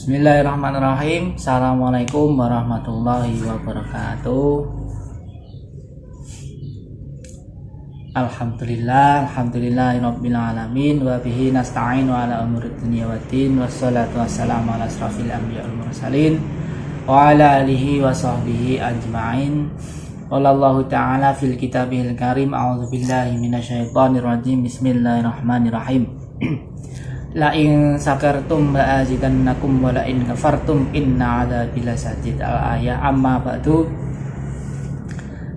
Bismillahirrahmanirrahim. Assalamualaikum warahmatullahi wabarakatuh. Alhamdulillahirabbil alamin wa bihi nasta'in wa ala umurid dunya waddin wassalatu wassalamu ala asrofil anbiya'i wal mursalin wa ala alihi wa sahbihi ajma'in. Wallahu ta'ala fil kitabihil karim. A'udzubillahi minasyaitonir rajim. Bismillahirrahmanirrahim. La in sakartum la azidannakum wa la in kafartum inna adzabi lasadid. Al-ayah. Amma ba'du.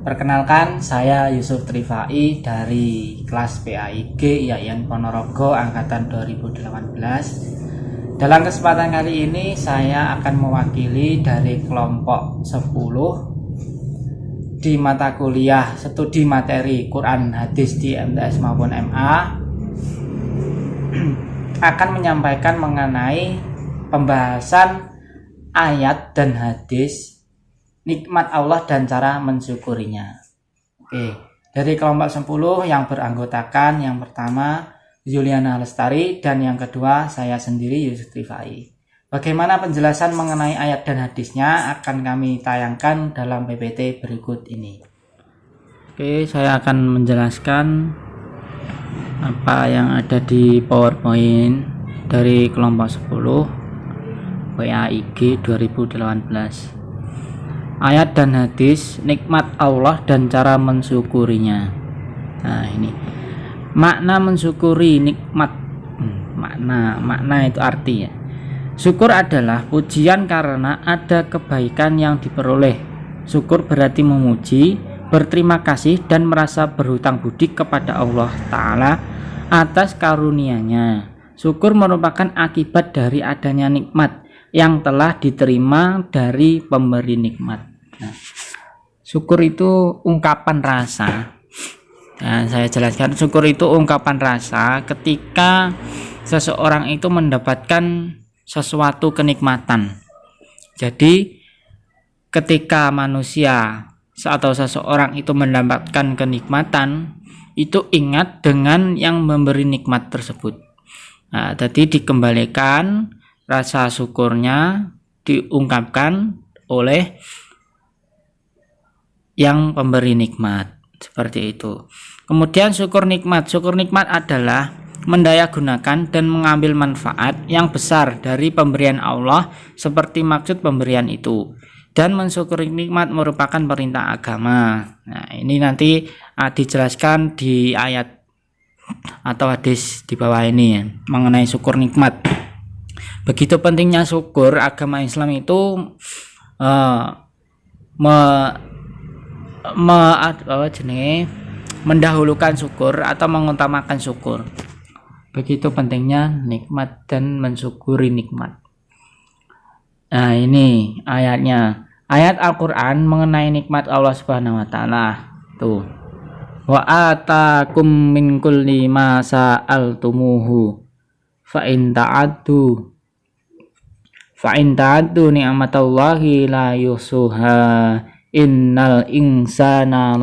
Perkenalkan, saya Yusuf Trifai dari kelas PAIG IAIN Ponorogo angkatan 2018. Dalam kesempatan kali ini saya akan mewakili dari kelompok 10 di mata kuliah studi materi Quran Hadis di MTS maupun MA akan menyampaikan mengenai pembahasan ayat dan hadis nikmat Allah dan cara mensyukurinya. Oke, dari kelompok 10 yang beranggotakan yang pertama Juliana Lestari dan yang kedua saya sendiri Yusuf Trifai. Bagaimana penjelasan mengenai ayat dan hadisnya akan kami tayangkan dalam PPT berikut ini. Oke, saya akan menjelaskan apa yang ada di PowerPoint dari kelompok 10 PAIG 2018. Ayat dan hadis nikmat Allah dan cara mensyukurinya. Nah, ini makna mensyukuri nikmat. Makna itu arti ya. Syukur adalah pujian karena ada kebaikan yang diperoleh. Syukur berarti memuji, berterima kasih dan merasa berhutang budi kepada Allah Ta'ala atas karunia-Nya. Syukur merupakan akibat dari adanya nikmat yang telah diterima dari pemberi nikmat. Nah, syukur itu ungkapan rasa. Nah, saya jelaskan, syukur itu ungkapan rasa ketika seseorang itu mendapatkan sesuatu kenikmatan. Jadi ketika manusia atau seseorang itu mendapatkan kenikmatan, itu ingat dengan yang memberi nikmat tersebut. Nah, jadi dikembalikan rasa syukurnya, diungkapkan oleh yang pemberi nikmat, seperti itu. Kemudian syukur nikmat adalah mendayagunakan dan mengambil manfaat yang besar dari pemberian Allah seperti maksud pemberian itu. Dan mensyukuri nikmat merupakan perintah agama. Nah, ini nanti dijelaskan di ayat atau hadis di bawah ini ya, mengenai syukur nikmat. Begitu pentingnya syukur, agama Islam itu mendahulukan syukur atau mengutamakan syukur. Begitu pentingnya nikmat dan mensyukuri nikmat. Nah, ini ayatnya. Ayat Al-Qur'an mengenai nikmat Allah Subhanahu wa taala. Tuh. Wa atakum min kulli ma sa'altumuhu fa in ta'addu ni'matallahi la yusuha innal insana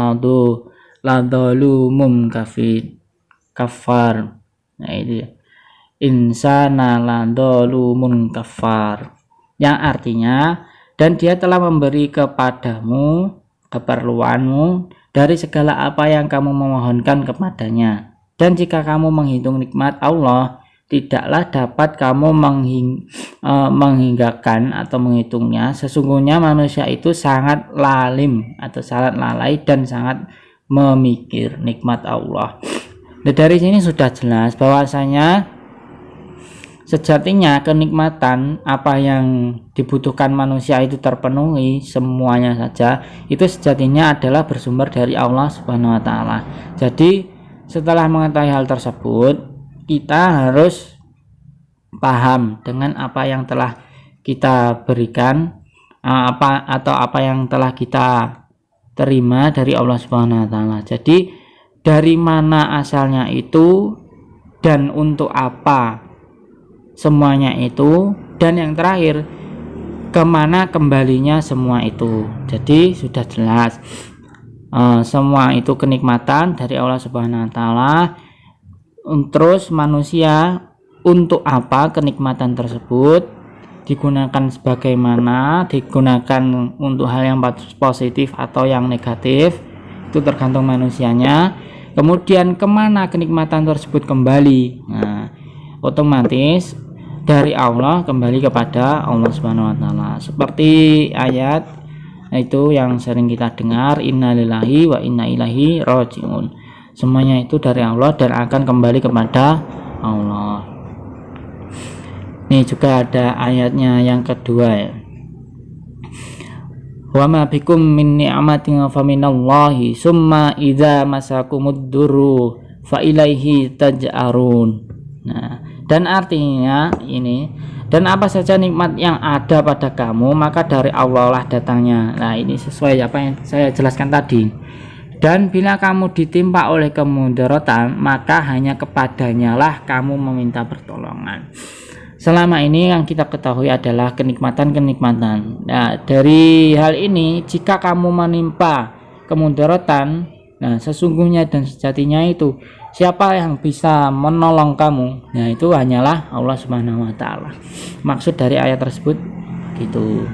ladzalumun kafar. Nah, itu insana ladzalumun kafar, yang artinya dan dia telah memberi kepadamu keperluanmu dari segala apa yang kamu memohonkan kepadanya, dan jika kamu menghitung nikmat Allah tidaklah dapat kamu menghinggakan atau menghitungnya. Sesungguhnya manusia itu sangat lalim atau sangat lalai dan sangat memikir nikmat Allah. Nah, dari sini sudah jelas bahwasanya sejatinya kenikmatan apa yang dibutuhkan manusia itu terpenuhi semuanya saja, itu sejatinya adalah bersumber dari Allah Subhanahu wa taala. Jadi setelah mengetahui hal tersebut, kita harus paham dengan apa yang telah kita berikan, apa yang telah kita terima dari Allah Subhanahu wa taala. Jadi dari mana asalnya itu dan untuk apa semuanya itu, dan yang terakhir kemana kembalinya semua itu. Jadi sudah jelas semua itu kenikmatan dari Allah Subhanahu wa taala. Terus manusia untuk apa kenikmatan tersebut, digunakan sebagaimana, digunakan untuk hal yang positif atau yang negatif, itu tergantung manusianya. Kemudian kemana kenikmatan tersebut kembali? Nah, otomatis dari Allah kembali kepada Allah Subhanahu wa taala. Seperti ayat itu yang sering kita dengar, innalillahi wa inna ilaihi rajiun. Semuanya itu dari Allah dan akan kembali kepada Allah. Ini juga ada ayatnya yang kedua ya. Wa ma bikum min ni'matin fa minallahi summa idza masakumud durru fa ilaihi taj'arun. Nah, dan artinya ini, dan apa saja nikmat yang ada pada kamu maka dari Allah lah datangnya. Nah, ini sesuai apa yang saya jelaskan tadi. Dan bila kamu ditimpa oleh kemudaratan maka hanya kepadanya lah kamu meminta pertolongan. Selama ini yang kita ketahui adalah kenikmatan-kenikmatan. Nah, dari hal ini jika kamu menimpa kemudaratan, nah sesungguhnya dan sejatinya itu siapa yang bisa menolong kamu? Nah, itu hanyalah Allah Subhanahu wa taala. Maksud dari ayat tersebut gitu.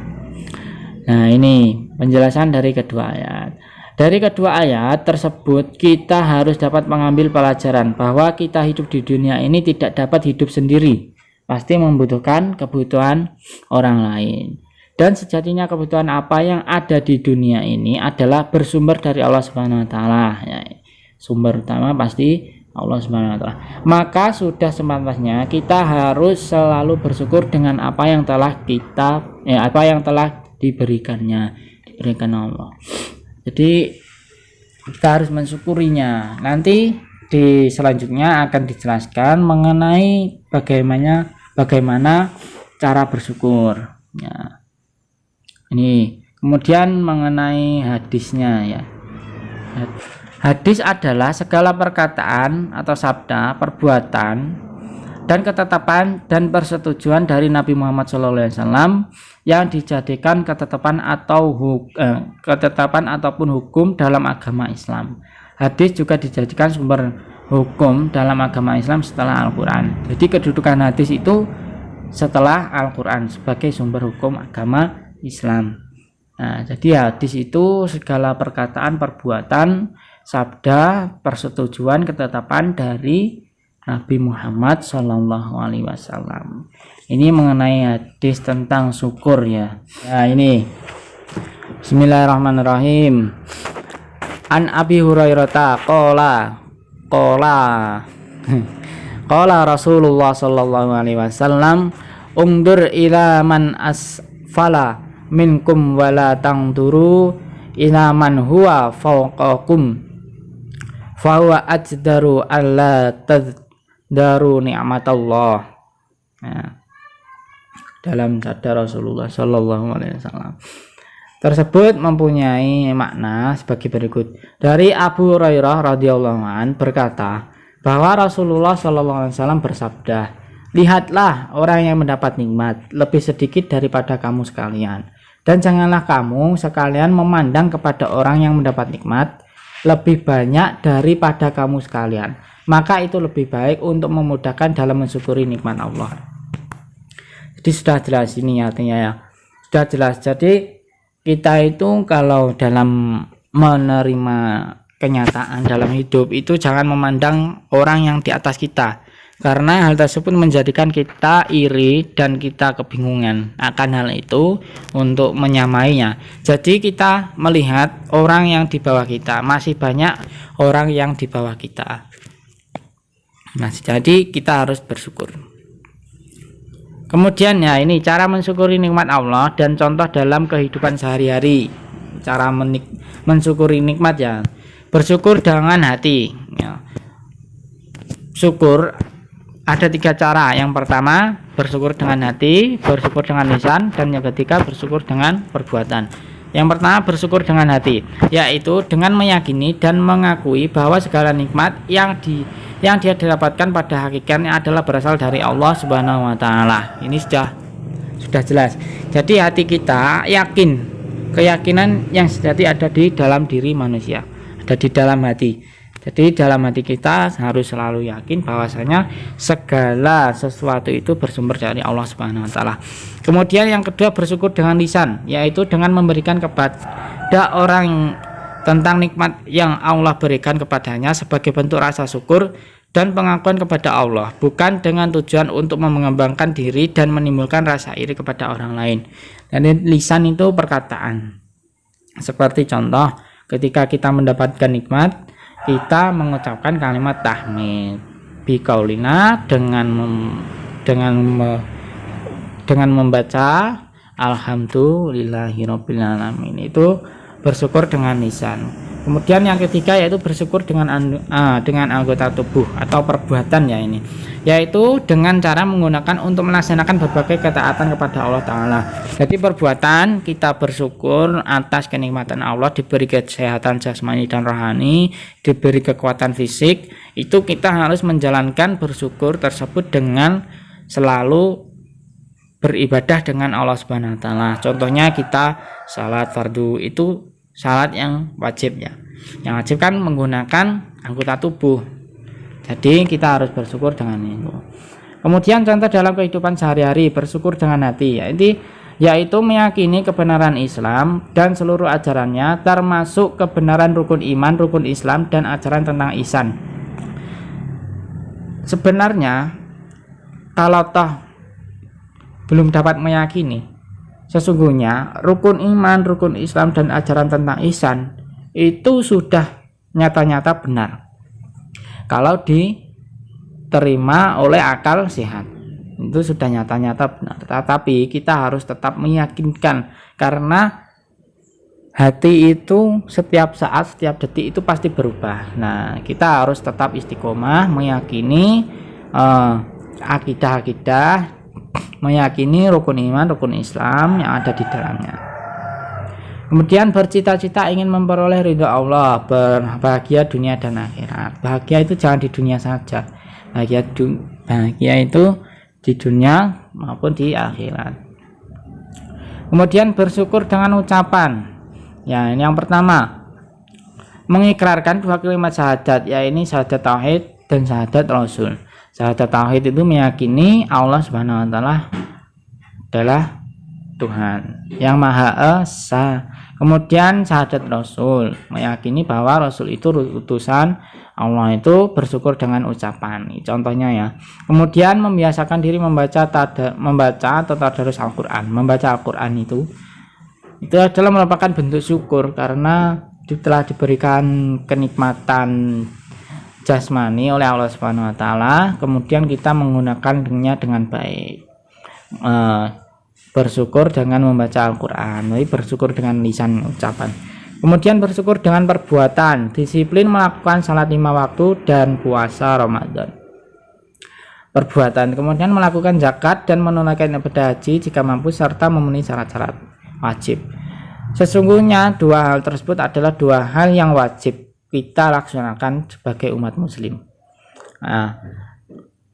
Nah, ini penjelasan dari kedua ayat. Dari kedua ayat tersebut kita harus dapat mengambil pelajaran bahwa kita hidup di dunia ini tidak dapat hidup sendiri. Pasti membutuhkan kebutuhan orang lain. Dan sejatinya kebutuhan apa yang ada di dunia ini adalah bersumber dari Allah Subhanahu wa taala. Ya, sumber utama pasti Allah Subhanahu wa taala. Maka sudah sepantasnya kita harus selalu bersyukur dengan apa yang telah diberikan Allah. Jadi kita harus mensyukurinya. Nanti di selanjutnya akan dijelaskan mengenai bagaimana cara bersyukur ya. Ini kemudian mengenai hadisnya ya. Hadis adalah segala perkataan atau sabda, perbuatan dan ketetapan dan persetujuan dari Nabi Muhammad SAW yang dijadikan ketetapan ataupun hukum dalam agama Islam. Hadis juga dijadikan sumber hukum dalam agama Islam setelah Al-Quran. Jadi kedudukan hadis itu setelah Al-Quran sebagai sumber hukum agama Islam. Nah, jadi hadis itu segala perkataan, perbuatan, sabda, persetujuan, ketetapan dari Nabi Muhammad SAW. Ini mengenai hadis tentang syukur ya. Nah, ini Bismillahirrahmanirrahim. An Abi Hurairah qala Rasulullah sallallahu alaihi wasallam ungdur ila man asfala minkum wala tangduru ila man huwa fawqakum fa huwa ajdaru alla taddaru ni'matallah. Nah, dalam sabda Rasulullah sallallahu alaihi wasallam tersebut mempunyai makna sebagai berikut. Dari Abu Hurairah radhiyallahu an berkata bahwa Rasulullah sallallahu alaihi wasallam bersabda, "Lihatlah orang yang mendapat nikmat lebih sedikit daripada kamu sekalian, dan janganlah kamu sekalian memandang kepada orang yang mendapat nikmat lebih banyak daripada kamu sekalian. Maka itu lebih baik untuk memudahkan dalam mensyukuri nikmat Allah." Jadi sudah jelas ini artinya ya. Sudah jelas. Jadi kita itu kalau dalam menerima kenyataan dalam hidup itu jangan memandang orang yang di atas kita, karena hal tersebut menjadikan kita iri dan kita kebingungan akan hal itu untuk menyamainya. Jadi kita melihat orang yang di bawah kita, masih banyak orang yang di bawah kita. Nah, jadi kita harus bersyukur. Kemudian ya, ini cara mensyukuri nikmat Allah dan contoh dalam kehidupan sehari-hari. Cara mensyukuri nikmat ya. Bersyukur dengan hati ya. Syukur ada 3 cara. Yang pertama bersyukur dengan hati, bersyukur dengan lisan, dan yang ketiga bersyukur dengan perbuatan. Yang pertama bersyukur dengan hati, yaitu dengan meyakini dan mengakui bahwa segala nikmat yang dia dapatkan pada hakikatnya adalah berasal dari Allah Subhanahu wa taala. Ini sudah jelas. Jadi hati kita yakin, keyakinan yang sejati ada di dalam diri manusia, ada di dalam hati. Jadi dalam hati kita harus selalu yakin bahwasanya segala sesuatu itu bersumber dari Allah Subhanahu wa taala. Kemudian yang kedua, bersyukur dengan lisan, yaitu dengan memberikan kepada orang tentang nikmat yang Allah berikan kepadanya sebagai bentuk rasa syukur dan pengakuan kepada Allah, bukan dengan tujuan untuk mengembangkan diri dan menimbulkan rasa iri kepada orang lain. Dan lisan itu perkataan. Seperti contoh, ketika kita mendapatkan nikmat, kita mengucapkan kalimat tahmid biqaulina dengan membaca alhamdulillahirabbil alamin, itu bersyukur dengan lisan. Kemudian yang ketiga yaitu bersyukur dengan anggota tubuh atau perbuatan, ya ini, yaitu dengan cara menggunakan untuk melaksanakan berbagai ketaatan kepada Allah Ta'ala. Jadi perbuatan kita bersyukur atas kenikmatan Allah, diberi kesehatan jasmani dan rohani, diberi kekuatan fisik, itu kita harus menjalankan bersyukur tersebut dengan selalu beribadah dengan Allah Subhanahu wa taala. Contohnya kita salat fardu, itu salat yang wajib ya. Yang wajib kan menggunakan anggota tubuh. Jadi kita harus bersyukur dengan itu. Kemudian contoh dalam kehidupan sehari-hari, bersyukur dengan hati, yaitu meyakini kebenaran Islam dan seluruh ajarannya, termasuk kebenaran rukun iman, rukun Islam, dan ajaran tentang ihsan. Sebenarnya kalau toh belum dapat meyakini, sesungguhnya rukun iman, rukun Islam, dan ajaran tentang ihsan itu sudah nyata-nyata benar kalau diterima oleh akal sehat. Itu sudah nyata-nyata benar. Tetapi kita harus tetap meyakinkan, karena hati itu setiap saat, setiap detik itu pasti berubah. Nah, kita harus tetap istiqomah meyakini akidah-akidah, meyakini rukun iman, rukun Islam yang ada di dalamnya. Kemudian bercita-cita ingin memperoleh ridho Allah, berbahagia dunia dan akhirat. Bahagia itu jangan di dunia saja, bahagia itu di dunia maupun di akhirat. Kemudian bersyukur dengan ucapan. Ya, ini yang pertama, mengikrarkan dua kalimat syahadat, yaitu syahadat tauhid dan syahadat rasul. Syahadat tauhid itu meyakini Allah Subhanahu wa taala adalah Tuhan yang Maha Esa. Kemudian syahadat rasul, meyakini bahwa rasul itu utusan Allah, itu bersyukur dengan ucapan. Contohnya ya. Kemudian membiasakan diri membaca atau tadarus Al-Qur'an. Membaca Al-Qur'an itu adalah merupakan bentuk syukur, karena telah diberikan kenikmatan jasmani oleh Allah Subhanahu wa taala, kemudian kita menggunakannya dengan baik. Bersyukur dengan membaca Al-Qur'an, bersyukur dengan lisan, ucapan. Kemudian bersyukur dengan perbuatan, disiplin melakukan salat 5 waktu dan puasa Ramadan. Perbuatan, kemudian melakukan zakat dan menunaikan ibadah haji jika mampu serta memenuhi syarat-syarat wajib. Sesungguhnya dua hal tersebut adalah dua hal yang wajib kita laksanakan sebagai umat muslim. Nah,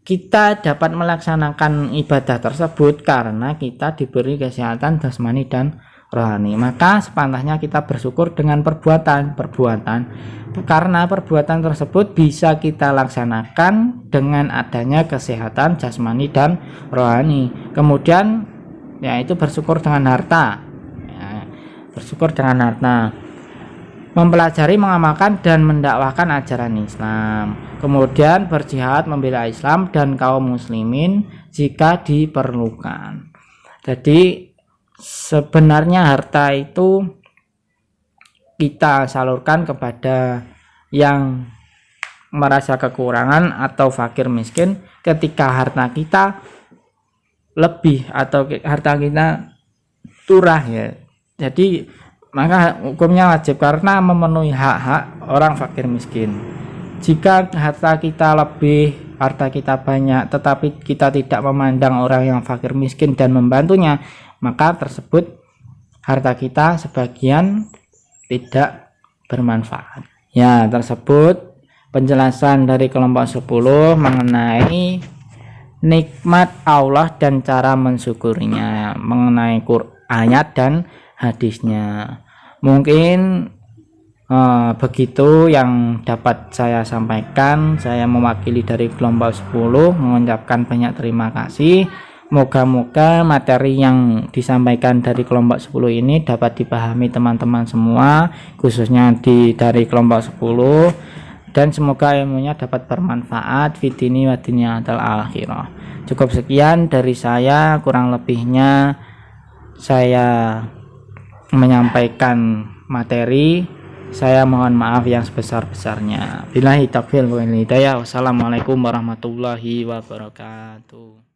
kita dapat melaksanakan ibadah tersebut karena kita diberi kesehatan jasmani dan rohani. Maka sepantasnya kita bersyukur dengan perbuatan, karena perbuatan tersebut bisa kita laksanakan dengan adanya kesehatan jasmani dan rohani. Kemudian yaitu bersyukur dengan harta. Bersyukur dengan harta, mempelajari, mengamalkan, dan mendakwahkan ajaran Islam. Kemudian berjihad membela Islam dan kaum muslimin jika diperlukan. Jadi sebenarnya harta itu kita salurkan kepada yang merasa kekurangan atau fakir miskin ketika harta kita lebih atau harta kita turah, ya. Jadi maka hukumnya wajib karena memenuhi hak-hak orang fakir miskin. Jika harta kita lebih, harta kita banyak, tetapi kita tidak memandang orang yang fakir miskin dan membantunya, maka tersebut harta kita sebagian tidak bermanfaat. Ya, tersebut penjelasan dari kelompok 10 mengenai nikmat Allah dan cara mensyukurinya, mengenai ayat dan hadisnya. Mungkin Begitu yang dapat saya sampaikan. Saya mewakili dari kelompok 10 mengucapkan banyak terima kasih. Moga-moga materi yang disampaikan dari kelompok 10 ini dapat dipahami teman-teman semua, khususnya dari kelompok 10, dan semoga ilmunya dapat bermanfaat fitini wa dinyatal akhirah. Cukup sekian dari saya, kurang lebihnya saya menyampaikan materi. Saya mohon maaf yang sebesar-besarnya. Billahi taufiq wal hidayah. Wassalamualaikum warahmatullahi wabarakatuh.